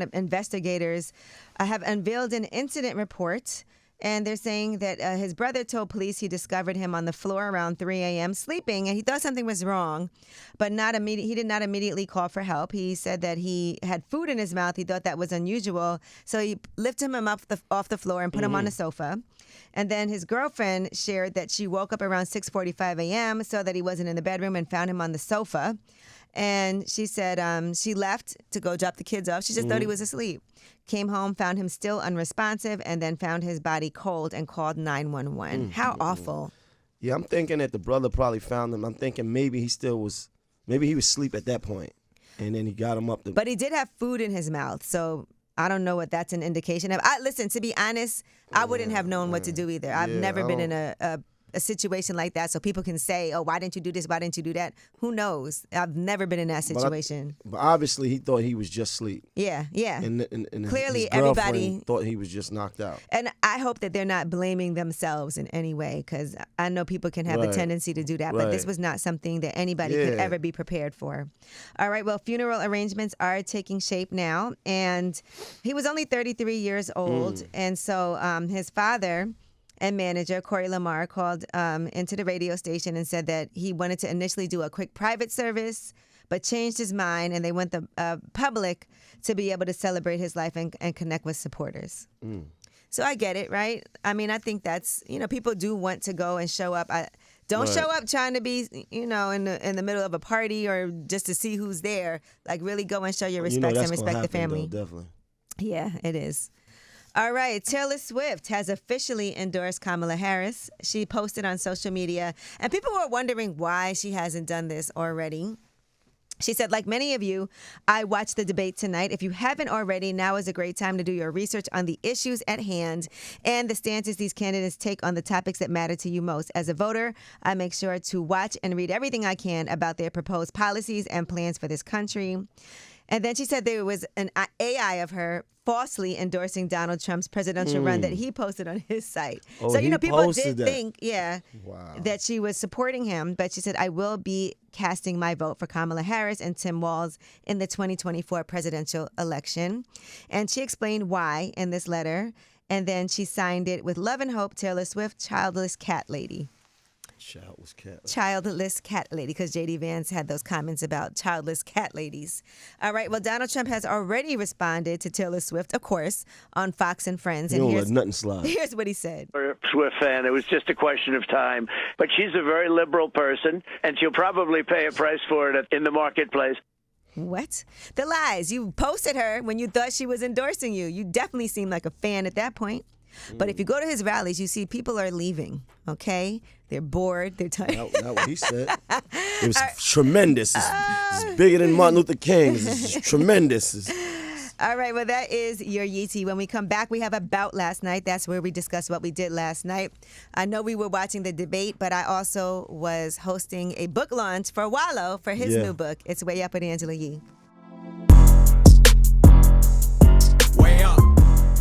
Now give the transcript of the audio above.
on. Investigators have unveiled an incident report. And they're saying that his brother told police he discovered him on the floor around 3 a.m. sleeping, and he thought something was wrong, but he did not immediately call for help. He said that he had food in his mouth. He thought that was unusual, so he lifted him up off the floor and put him on the sofa. And then his girlfriend shared that she woke up around 6:45 a.m., saw that he wasn't in the bedroom, and found him on the sofa. And she said she left to go drop the kids off. She just thought he was asleep. Came home, found him still unresponsive, and then found his body cold and called 911. How awful. Yeah, I'm thinking that the brother probably found him. I'm thinking maybe he was asleep at that point, and then he got him up. But he did have food in his mouth, so I don't know what that's an indication of. Listen, to be honest, I wouldn't have known what to do either. I've never been in a situation like that, so people can say, oh, why didn't you do this? Why didn't you do that? Who knows? I've never been in that situation. But obviously, he thought he was just asleep. Yeah. And clearly, his everybody thought he was just knocked out. And I hope that they're not blaming themselves in any way, because I know people can have a tendency to do that, but this was not something that anybody could ever be prepared for. All right, well, funeral arrangements are taking shape now, and he was only 33 years old, and so his father and manager, Corey Lamar, called into the radio station and said that he wanted to initially do a quick private service, but changed his mind, and they want the public to be able to celebrate his life and connect with supporters. So I get it, right? I mean, I think that's, people do want to go and show up. Don't show up trying to be, in the middle of a party or just to see who's there. Like, really go and show your respect and respect the family. Though, definitely. Yeah, it is. All right, Taylor Swift has officially endorsed Kamala Harris. She posted on social media, and people were wondering why she hasn't done this already. She said, like many of you, I watched the debate tonight. If you haven't already, now is a great time to do your research on the issues at hand and the stances these candidates take on the topics that matter to you most. As a voter, I make sure to watch and read everything I can about their proposed policies and plans for this country. And then she said there was an AI of her falsely endorsing Donald Trump's presidential run that he posted on his site. Oh, so, people did that. think, that she was supporting him. But she said, I will be casting my vote for Kamala Harris and Tim Walz in the 2024 presidential election. And she explained why in this letter. And then she signed it with love and hope, Taylor Swift, childless cat lady. Childless cat lady, because J.D. Vance had those comments about childless cat ladies. All right, well, Donald Trump has already responded to Taylor Swift, of course, on Fox and Friends. He don't let nothing slide. Here's what he said. Swift fan, it was just a question of time. But she's a very liberal person, and she'll probably pay a price for it in the marketplace. What? The lies. You posted her when you thought she was endorsing you. You definitely seemed like a fan at that point. But if you go to his rallies, you see people are leaving, okay? They're bored. They're tired. Not what he said. It was tremendous. It's bigger than Martin Luther King. It's tremendous. All right, well, that is your Yeetie. When we come back, we have About Last Night. That's where we discuss what we did last night. I know we were watching the debate, but I also was hosting a book launch for Wallow for his new book. It's Way Up with Angela Yee.